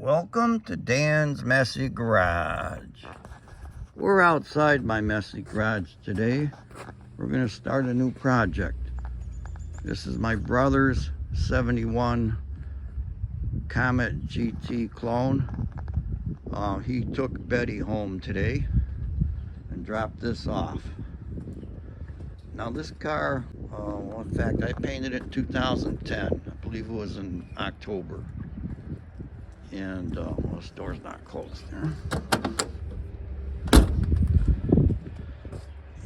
Welcome to Dan's Messy Garage. We're outside my messy garage today. We're going to start a new project. This is my brother's 71 Comet GT clone. He took Betty home today and dropped this off. Now this car, in fact, I painted it in 2010. I believe it was in October. And well, the store's not closed there.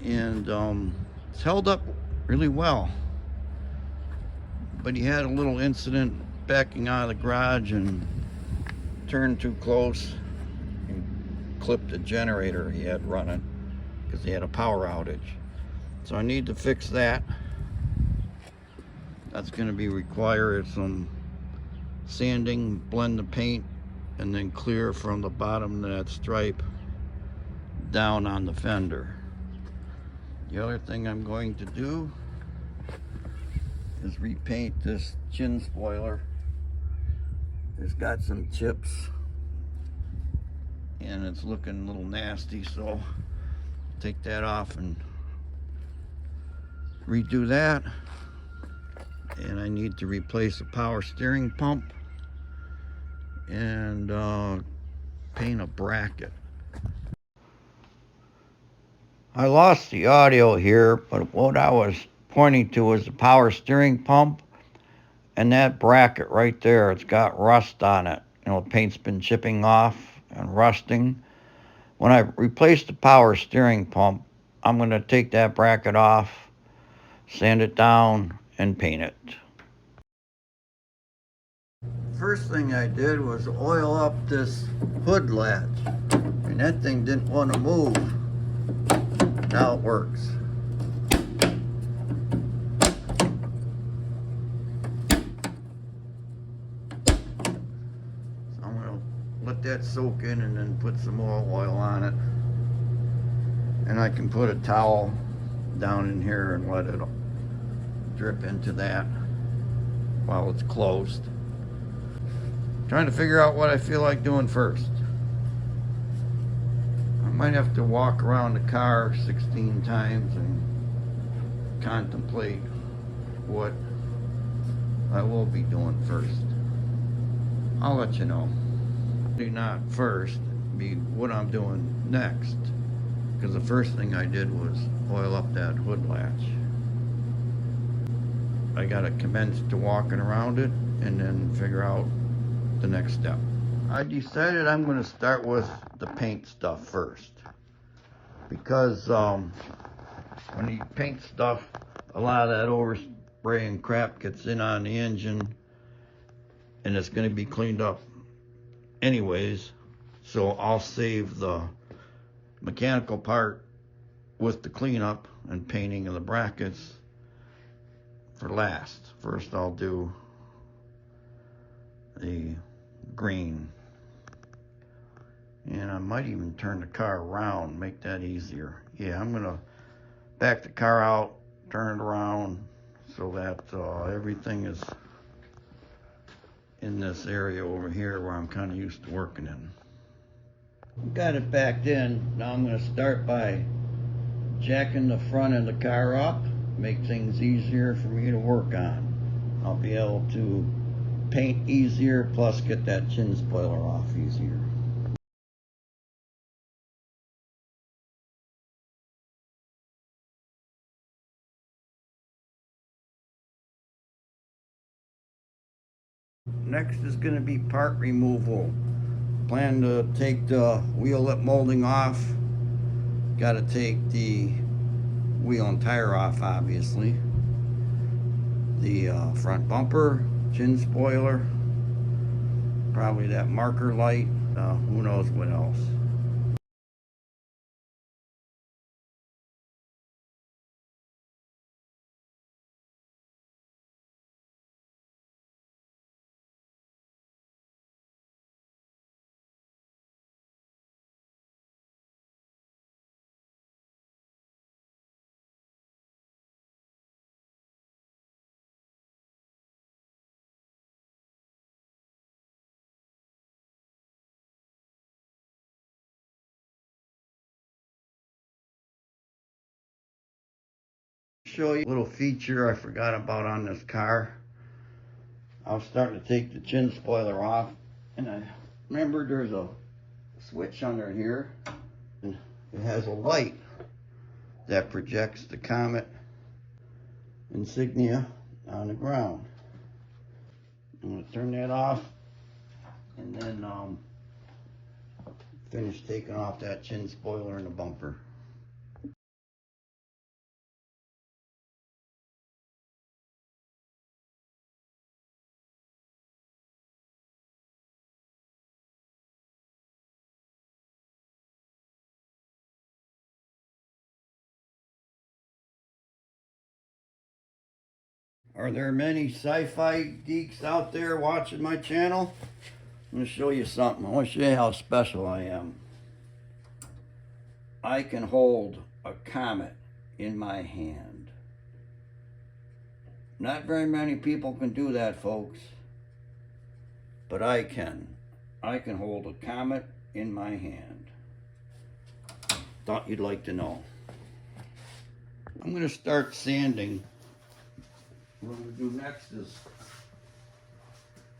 And it's held up really well. But he had a little incident backing out of the garage and turned too close and clipped a generator he had running because he had a power outage. So I need to fix that. That's going to be required some sanding, blend the paint, and then clear from the bottom of that stripe down on the fender. The other thing I'm going to do is repaint this chin spoiler. It's got some chips and it's looking a little nasty, so take that off and redo that. And I need to replace the power steering pump and paint a bracket. I lost the audio here, but what I was pointing to was the power steering pump and that bracket right there. It's got rust on it. You know, the paint's been chipping off and rusting. When I replace the power steering pump, I'm going to take that bracket off, sand it down, and paint it. First thing I did was oil up this hood latch, and that thing didn't want to move. Now it works. So I'm going to let that soak in and then put some more oil on it. And I can put a towel down in here and let it drip into that while it's closed. Trying to figure out what I feel like doing first. I might have to walk around the car 16 times and contemplate what I will be doing first. I'll let you know. Not first, be what I'm doing next. Because the first thing I did was oil up that hood latch. I gotta commence to walking around it and then figure out the next step. I decided I'm going to start with the paint stuff first, because when you paint stuff, a lot of that overspray and crap gets in on the engine and it's going to be cleaned up anyways, so I'll save the mechanical part with the cleanup and painting of the brackets for last. First I'll do the green, and I might even turn the car around, make that easier. Yeah, I'm gonna back the car out, turn it around so that everything is in this area over here where I'm kind of used to working in. Got it backed in. Now I'm gonna start by jacking the front of the car up, make things easier for me to work on. I'll be able to paint easier, plus get that chin spoiler off easier. Next is going to be part removal. Plan to take the wheel lip molding off. Got to take the wheel and tire off, obviously. The front bumper, chin spoiler, probably that marker light, who knows what else. show you a little feature I forgot about on this car. I was starting to take the chin spoiler off, and I remembered there's a switch under here, and it has a light that projects the Comet insignia on the ground. I'm going to turn that off, and then finish taking off that chin spoiler and the bumper. Are there many sci-fi geeks out there watching my channel? I'm going to show you something. I want to show you how special I am. I can hold a comet in my hand. Not very many people can do that, folks. But I can. I can hold a comet in my hand. Thought you'd like to know. I'm going to start sanding. What I'm going to do next is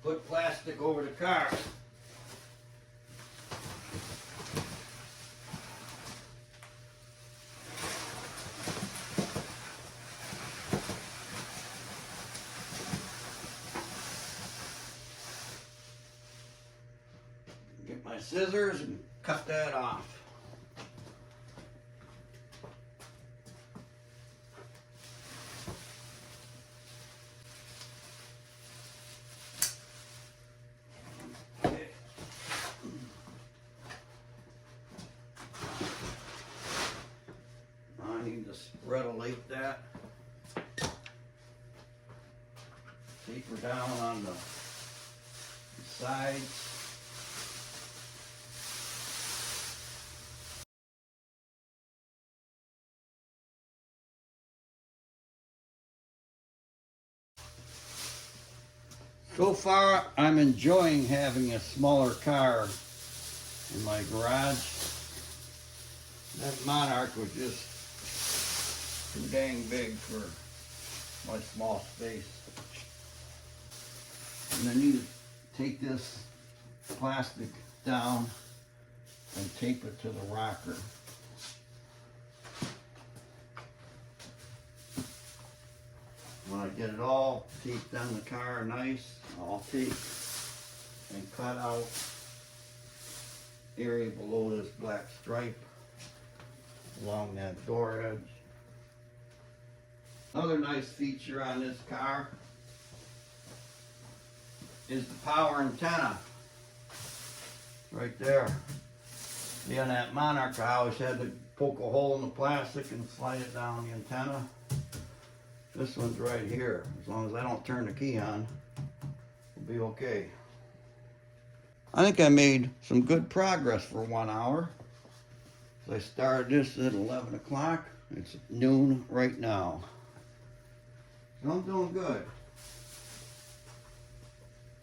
put plastic over the car. Get my scissors and cut that off. Spread that, taper down on the sides. So far, I'm enjoying having a smaller car in my garage. That Monarch was just too dang big for my small space. And I need to take this plastic down and tape it to the rocker. When I get it all taped on the car nice, I'll take and cut out area below this black stripe along that door edge. Another nice feature on this car is the power antenna. Right there. See, on that Monarch, I always had to poke a hole in the plastic and slide it down the antenna. This one's right here. As long as I don't turn the key on, it'll be okay. I think I made some good progress for 1 hour. So I started this at 11 o'clock. It's noon right now. So I'm doing good.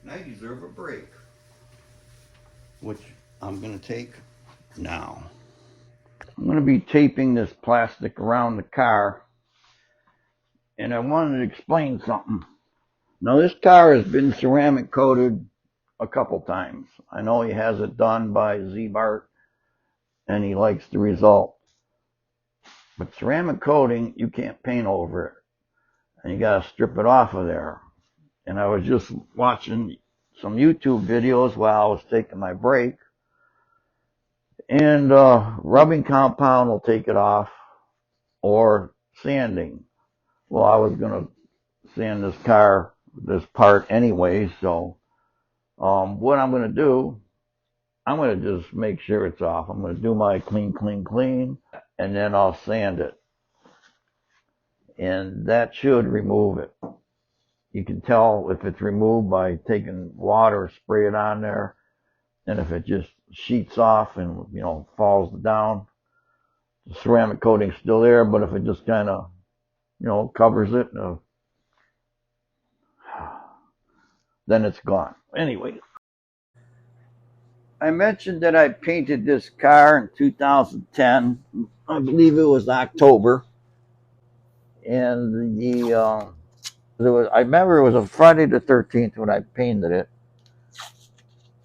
And I deserve a break, which I'm going to take now. I'm going to be taping this plastic around the car, and I wanted to explain something. Now, this car has been ceramic coated a couple times. I know he has it done by Z-Bart, and he likes the result. But ceramic coating, you can't paint over it, and you got to strip it off of there. And I was just watching some YouTube videos while I was taking my break, and rubbing compound will take it off, or sanding. Well, I was going to sand this part anyway, so what I'm going to do, I'm going to just make sure it's off. I'm going to do my clean, and then I'll sand it. And that should remove it. You can tell if it's removed by taking water, spray it on there, and if it just sheets off and, falls down, the ceramic coating's still there, but if it just kind of, covers it, then it's gone. Anyway, I mentioned that I painted this car in 2010. I believe it was October. And I remember it was a Friday the 13th when I painted it,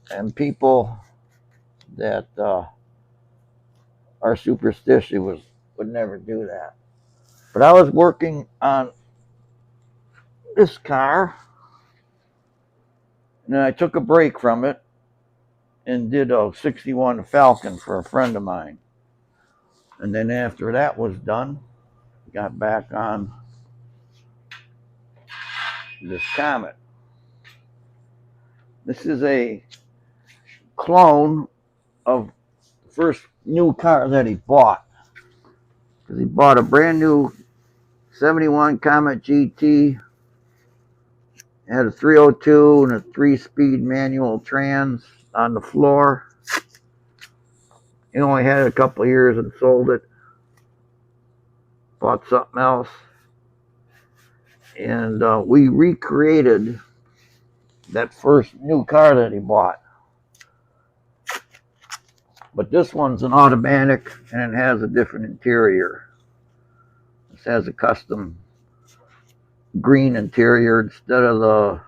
and people that are superstitious would never do that. But I was working on this car, and then I took a break from it and did a 61 Falcon for a friend of mine. And then after that was done, got back on this Comet. This is a clone of the first new car that he bought. Because he bought a brand new 71 Comet GT. It had a 302 and a 3-speed manual trans on the floor. He only had it a couple of years and sold it. Bought something else. And we recreated that first new car that he bought. But this one's an automatic and it has a different interior. This has a custom green interior instead of the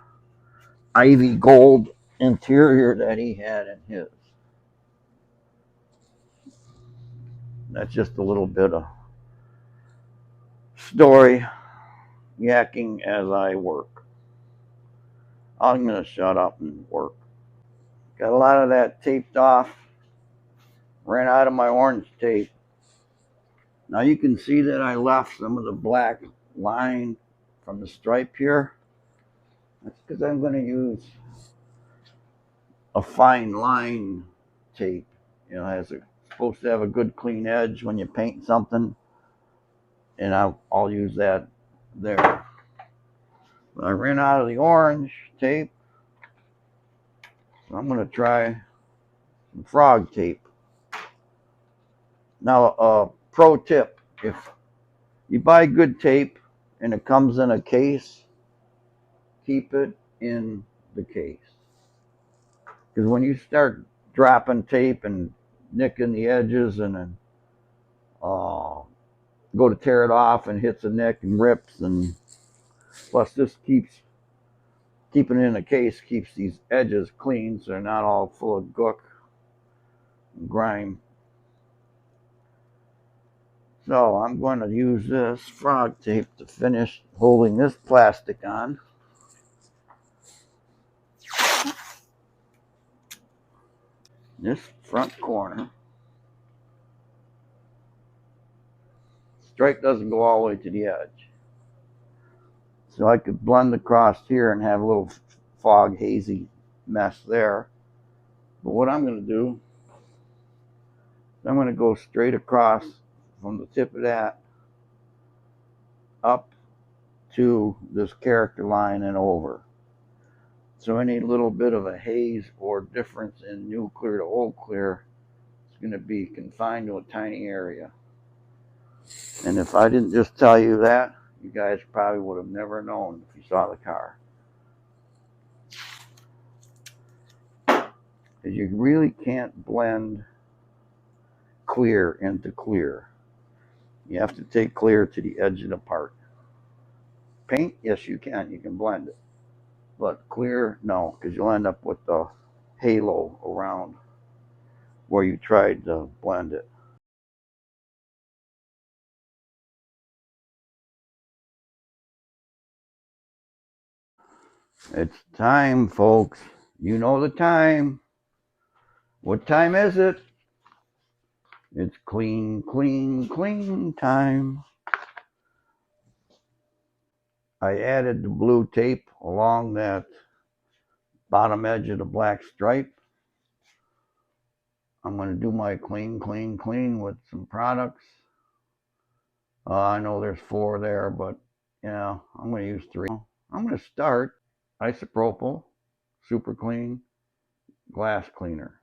ivy gold interior that he had in his. That's just a little bit of story yakking as I work. I'm going to shut up and work. Got a lot of that taped off. Ran out of my orange tape. Now you can see that I left some of the black line from the stripe here. That's because I'm going to use a fine line tape. You know, it's supposed to have a good clean edge when you paint something. And I'll use that there. But I ran out of the orange tape. So I'm going to try some frog tape. Now, pro tip, if you buy good tape and it comes in a case, keep it in the case. Because when you start dropping tape and nicking the edges and then go to tear it off and hits a nick and rips, and plus this keeping it in a case keeps these edges clean so they're not all full of gook and grime. So I'm going to use this frog tape to finish holding this plastic on. This front corner. Stripe doesn't go all the way to the edge. So I could blend across here and have a little fog hazy mess there. But what I'm going to do, I'm going to go straight across from the tip of that up to this character line and over. So any little bit of a haze or difference in new clear to old clear is going to be confined to a tiny area. And if I didn't just tell you that, you guys probably would have never known if you saw the car. Because you really can't blend clear into clear. You have to take clear to the edge of the part. Paint, yes you can blend it. But clear, no, because you'll end up with the halo around where you tried to blend it. It's time, folks. You know the time. What time is it? It's clean, clean, clean time. I added the blue tape along that bottom edge of the black stripe. I'm going to do my clean, clean, clean with some products. I know there's 4 there, but yeah, I'm going to use 3. I'm going to start isopropyl, super clean, glass cleaner.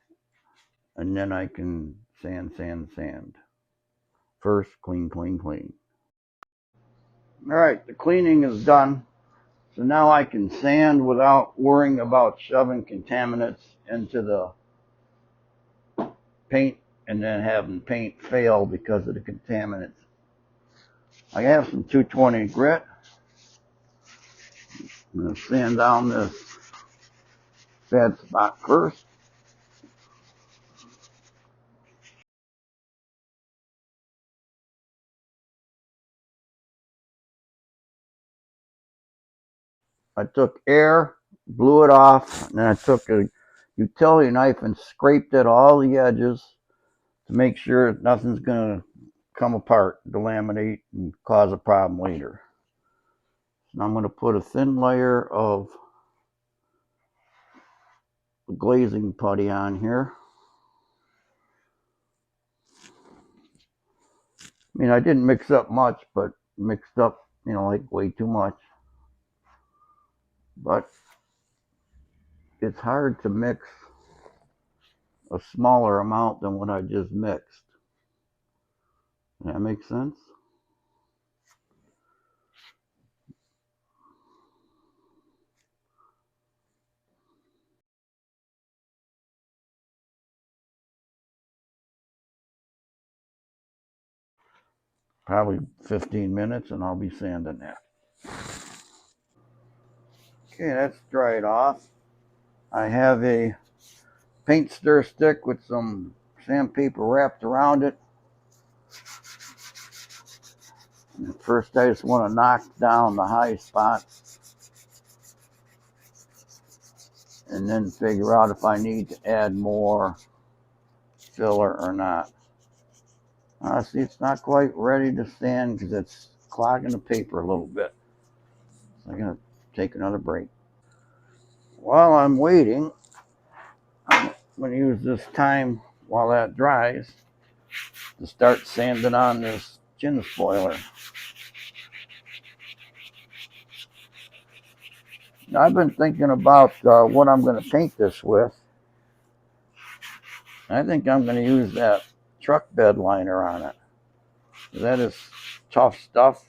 And then I can sand, sand, sand. First, clean, clean, clean. All right, the cleaning is done. So now I can sand without worrying about shoving contaminants into the paint and then having paint fail because of the contaminants. I have some 220 grit. I'm going to sand down this bad spot first. I took air, blew it off, and then I took a utility knife and scraped at all the edges to make sure nothing's going to come apart, delaminate, and cause a problem later. Now I'm going to put a thin layer of glazing putty on here. I mean, I didn't mix up much, but mixed up, like way too much. But it's hard to mix a smaller amount than what I just mixed. Does that make sense? Probably 15 minutes and I'll be sanding that. Okay, that's dried off. I have a paint stir stick with some sandpaper wrapped around it. And first I just want to knock down the high spots and then figure out if I need to add more filler or not. See, it's not quite ready to sand because it's clogging the paper a little bit. So I'm going to take another break. While I'm waiting, I'm going to use this time while that dries to start sanding on this chin spoiler. Now, I've been thinking about what I'm going to paint this with. I think I'm going to use that truck bed liner on it. That is tough stuff.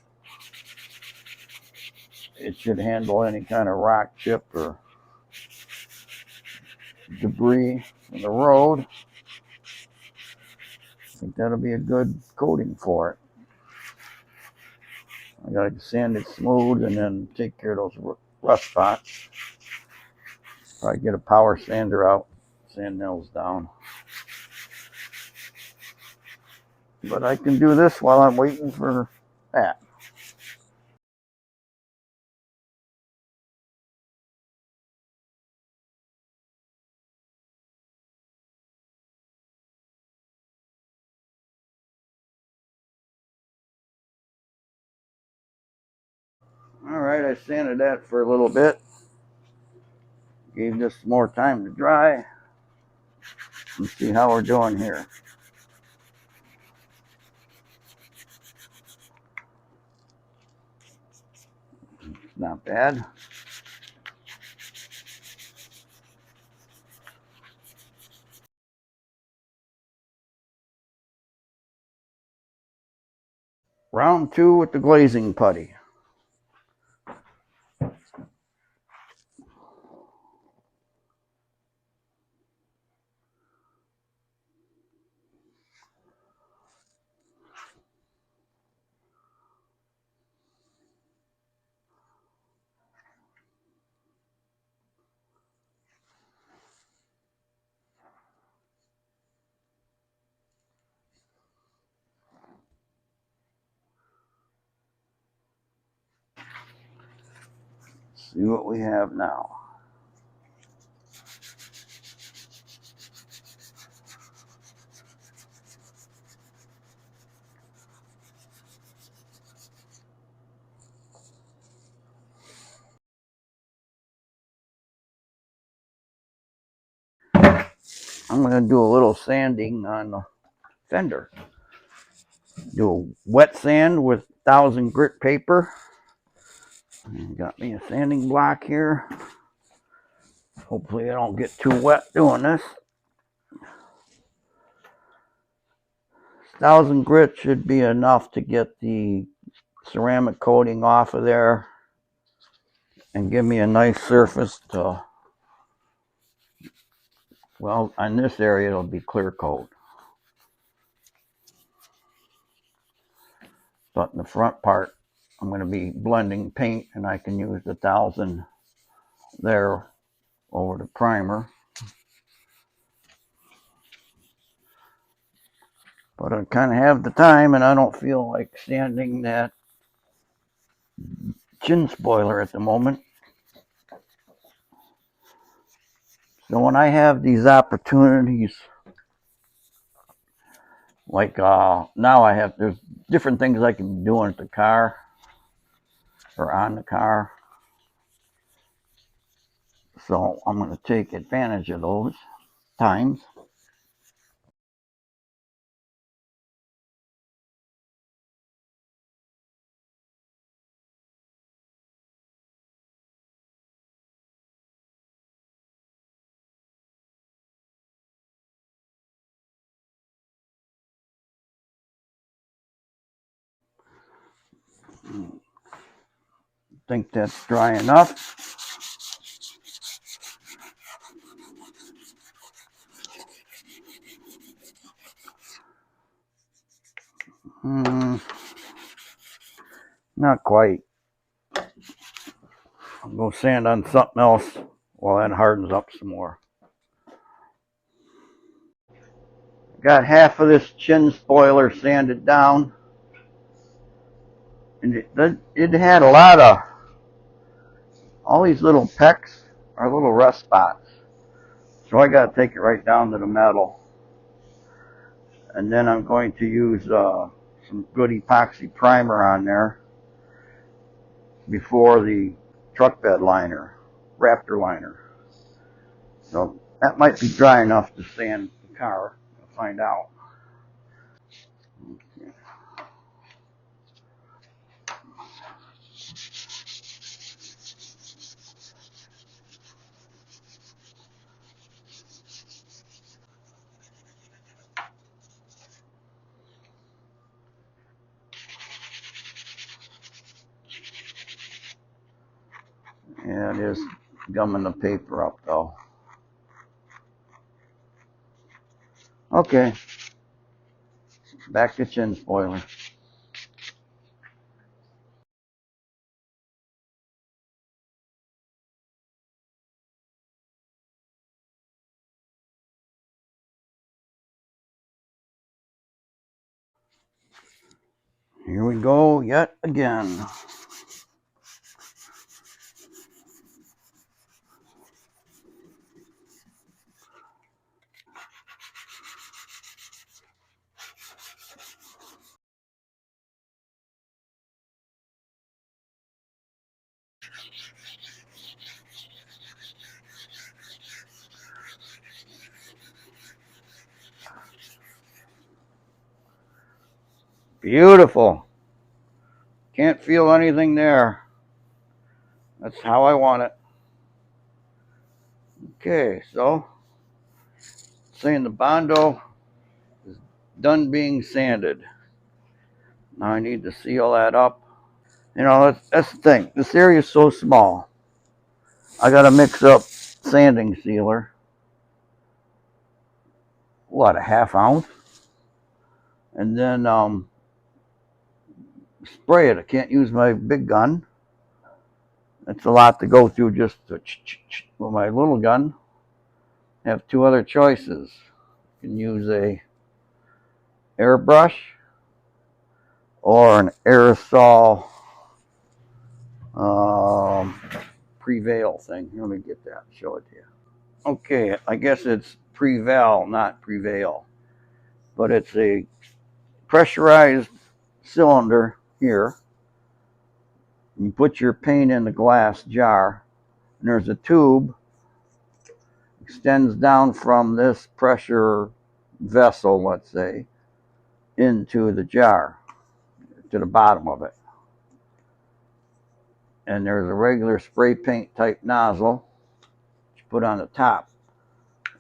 It should handle any kind of rock, chip, or debris from the road. I think that'll be a good coating for it. I got to sand it smooth and then take care of those rough spots. Probably get a power sander out, sand nails down. But I can do this while I'm waiting for that. All right, I sanded that for a little bit. Gave this more time to dry. Let's see how we're doing here. Not bad. Round 2 with the glazing putty. See what we have now. I'm going to do a little sanding on the fender. Do a wet sand with 1000 grit paper. Got me a sanding block here. Hopefully I don't get too wet doing this. 1000 grit should be enough to get the ceramic coating off of there and give me a nice surface to, well, on this area it'll be clear coat. But in the front part, I'm going to be blending paint, and I can use the 1000 there over the primer. But I kind of have the time, and I don't feel like sanding that chin spoiler at the moment. So when I have these opportunities, like now there's different things I can be doing at the car or on the car. So I'm going to take advantage of those times. Think that's dry enough. Not quite. I'll go sand on something else while that hardens up some more. Got half of this chin spoiler sanded down, and it had a lot of, all these little pecks are little rust spots. So I got to take it right down to the metal. And then I'm going to use some good epoxy primer on there before the truck bed liner, Raptor liner. So that might be dry enough to sand the car. We'll find out. Yeah, it is gumming the paper up though. Okay, back to chin spoiler. Here we go yet again. Beautiful. Can't feel anything there. That's how I want it. Okay, so saying the Bondo is done being sanded. Now I need to seal that up. You know, that's the thing. This area is so small. I got to mix up sanding sealer. What, a half ounce? And then spray it. I can't use my big gun. It's a lot to go through just to with my little gun. I have two other choices. You can use a airbrush or an aerosol Preval thing. Let me get that and show it to you. Okay, I guess it's Preval, not Prevail, but it's a pressurized cylinder here. You put your paint in the glass jar, and there's a tube extends down from this pressure vessel, let's say, into the jar to the bottom of it. And there's a regular spray paint type nozzle you put on the top.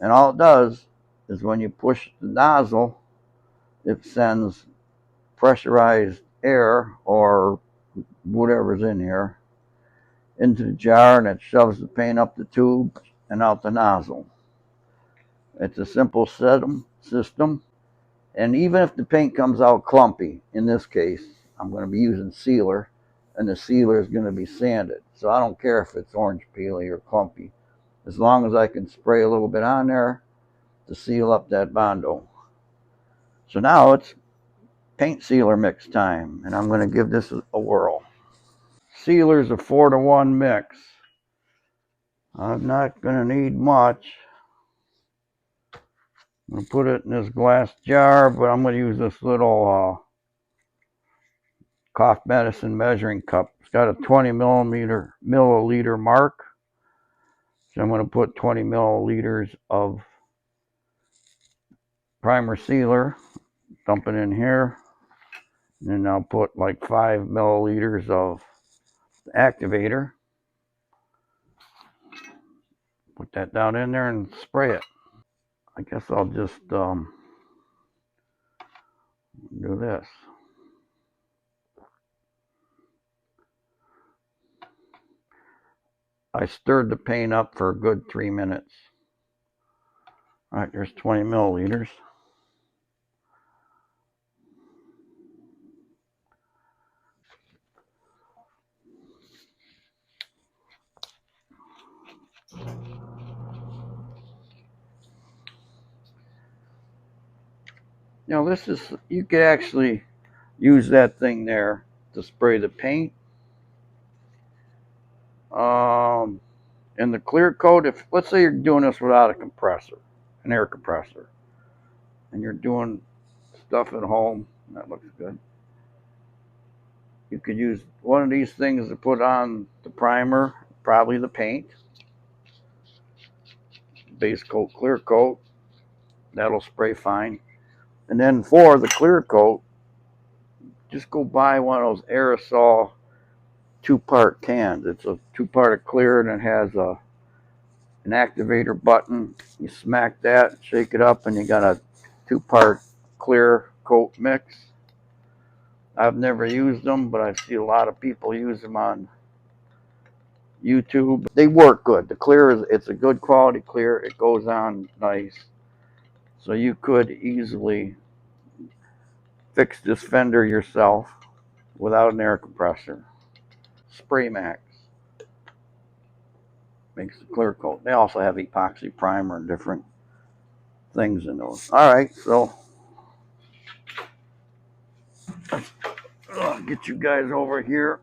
And all it does is when you push the nozzle, it sends pressurized air or whatever's in here into the jar, and it shoves the paint up the tube and out the nozzle. It's a simple system, and even if the paint comes out clumpy, in this case, I'm going to be using sealer, and the sealer is going to be sanded. So I don't care if it's orange peely or clumpy, as long as I can spray a little bit on there to seal up that Bondo. So now it's paint sealer mix time, and I'm going to give this a whirl. Sealer's a 4-to-1 mix. I'm not going to need much. I'm going to put it in this glass jar, but I'm going to use this little cough medicine measuring cup. It's got a 20 milliliter mark. So I'm going to put 20 milliliters of primer sealer, dump it in here, and then I'll put like 5 milliliters of activator. Put that down in there and spray it. I guess I'll just do this. I stirred the paint up for a good 3 minutes. All right, there's 20 milliliters. Now this is, you could actually use that thing there to spray the paint. And the clear coat, if let's say you're doing this without a compressor, an air compressor, and you're doing stuff at home, that looks good. You could use one of these things to put on the primer, probably the paint, base coat, clear coat, that'll spray fine. And then for the clear coat, just go buy one of those aerosol 2-part cans. It's a 2-part clear, and it has an activator button. You smack that, shake it up, and you got a 2-part clear coat mix. I've never used them, but I see a lot of people use them on YouTube. They work good. The clear it's a good quality clear. It goes on nice. So you could easily fix this fender yourself without an air compressor. Spray Max makes the clear coat. They also have epoxy primer and different things in those. All right, so get you guys over here.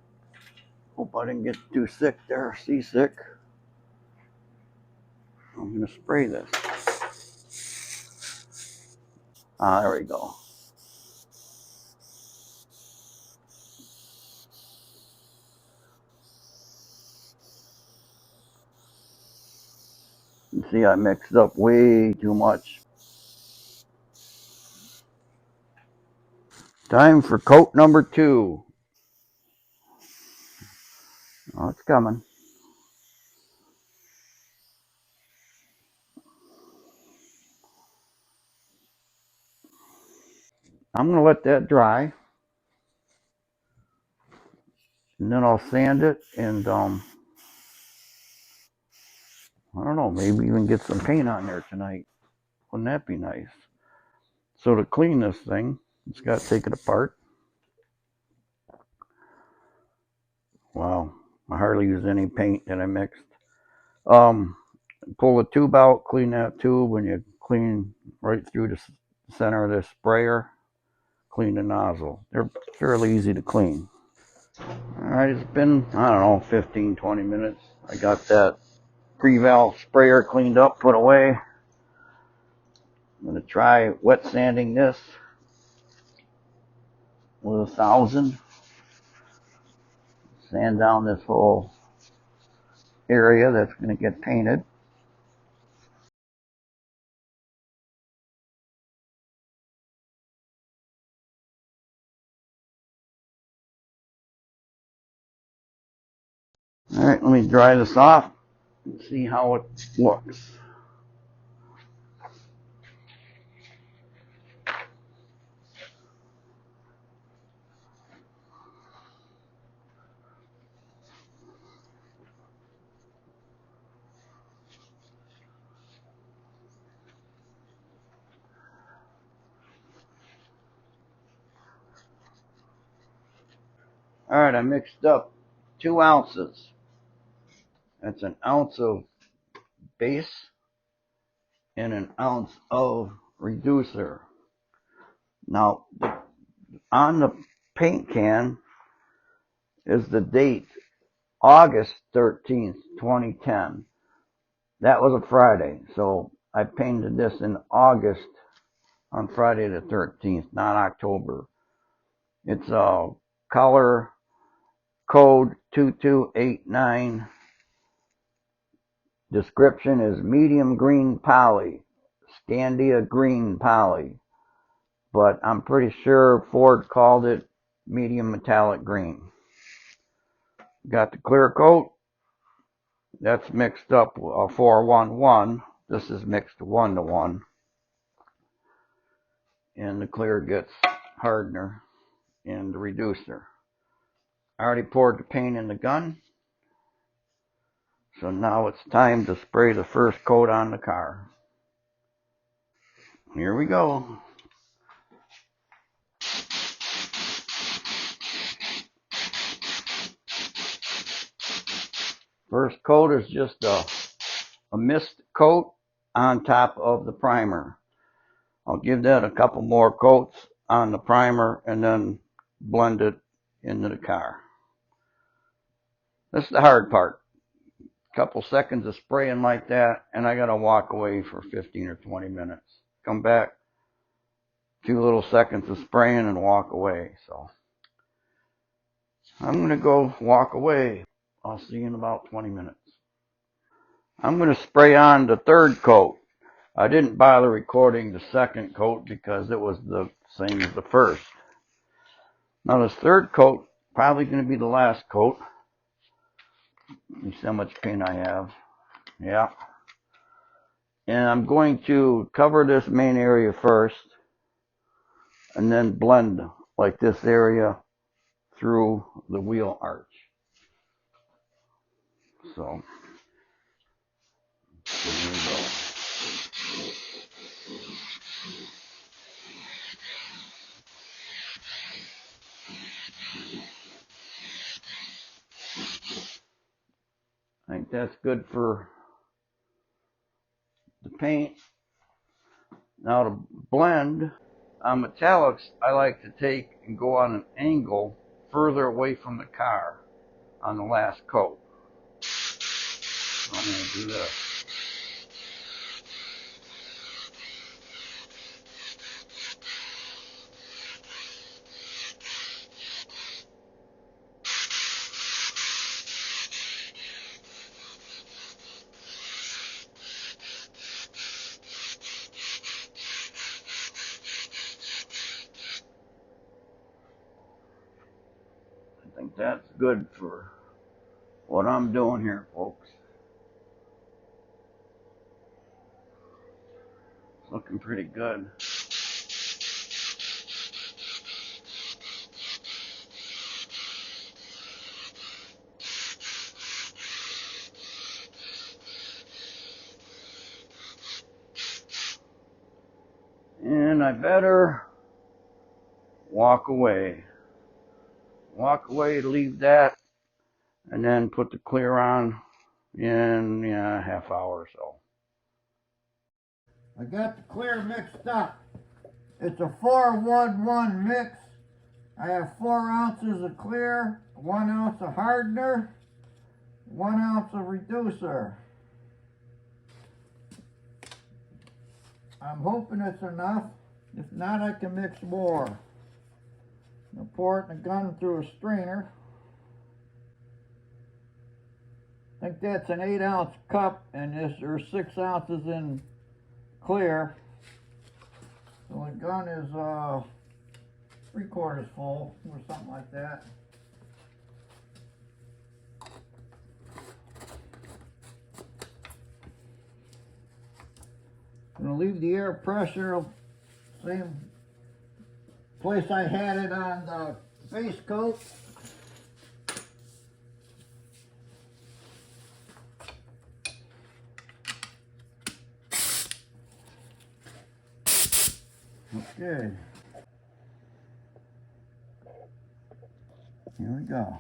Hope I didn't get too sick there, seasick. I'm gonna spray this. There we go. You see, I mixed up way too much. Time for coat number 2. Oh, it's coming. I'm gonna let that dry, and then I'll sand it, and I don't know, maybe even get some paint on there tonight. Wouldn't that be nice? So to clean this thing, it's got to take it apart. Wow, I hardly used any paint that I mixed. Pull the tube out, clean that tube, and you clean right through the center of this sprayer. Clean the nozzle. They're fairly easy to clean. All right, it's been, I don't know, 15, 20 minutes. I got that Preval Sprayer cleaned up, put away. I'm going to try wet sanding this with 1000. Sand down this whole area that's going to get painted. All right, let me dry this off and see how it looks. Alright, I mixed up 2 ounces. That's an ounce of base and an ounce of reducer. Now, on the paint can is the date, August 13th, 2010. That was a Friday, so I painted this in August on Friday the 13th, not October. It's a color code 2289. Description is medium green poly, Scandia green poly, but I'm pretty sure Ford called it medium metallic green. Got the clear coat. That's mixed up 411. This is mixed 1-to-1. And the clear gets hardener and the reducer. I already poured the paint in the gun. So now it's time to spray the first coat on the car. Here we go. First coat is just a mist coat on top of the primer. I'll give that a couple more coats on the primer and then blend it into the car. This is the hard part. Couple seconds of spraying like that, and I gotta walk away for 15 or 20 minutes. Come back, 2 little seconds of spraying and walk away. So I'm gonna go walk away. I'll see you in about 20 minutes. I'm gonna spray on the third coat. I didn't bother recording the second coat because it was the same as the first. Now this third coat, probably gonna be the last coat. Let me see how much paint I have. Yeah. And I'm going to cover this main area first and then blend like this area through the wheel arch. So here we go. I think that's good for the paint. Now to blend, on metallics, I like to take and go on an angle further away from the car on the last coat. So I'm going to do this. I think that's good for what I'm doing here, folks. It's looking pretty good. And I better walk away. Walk away, leave that, and then put the clear on in a half hour or so. I got the clear mixed up. It's a 4-1-1 mix. I have 4 ounces of clear, 1 ounce of hardener, 1 ounce of reducer. I'm hoping it's enough. If not, I can mix more. I'll pour it in the gun through a strainer. I think that's an 8-ounce cup, and there's 6 ounces in clear. So the gun is 3/4 full, or something like that. I'm going to leave the air pressure same place I had it on the base coat. Okay. Here we go.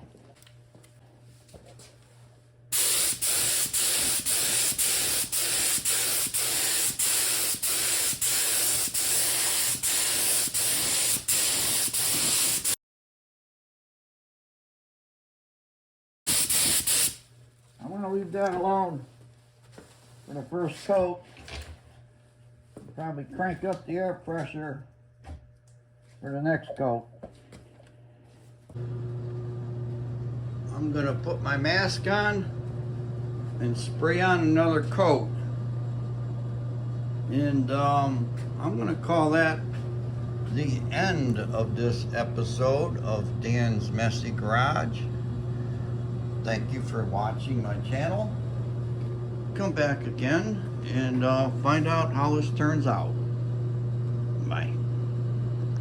I'm going to leave that alone for the first coat. Probably crank up the air pressure for the next coat. I'm going to put my mask on and spray on another coat. And I'm going to call that the end of this episode of Dan's Messy Garage. Thank you for watching my channel. Come back again and find out how this turns out. Bye.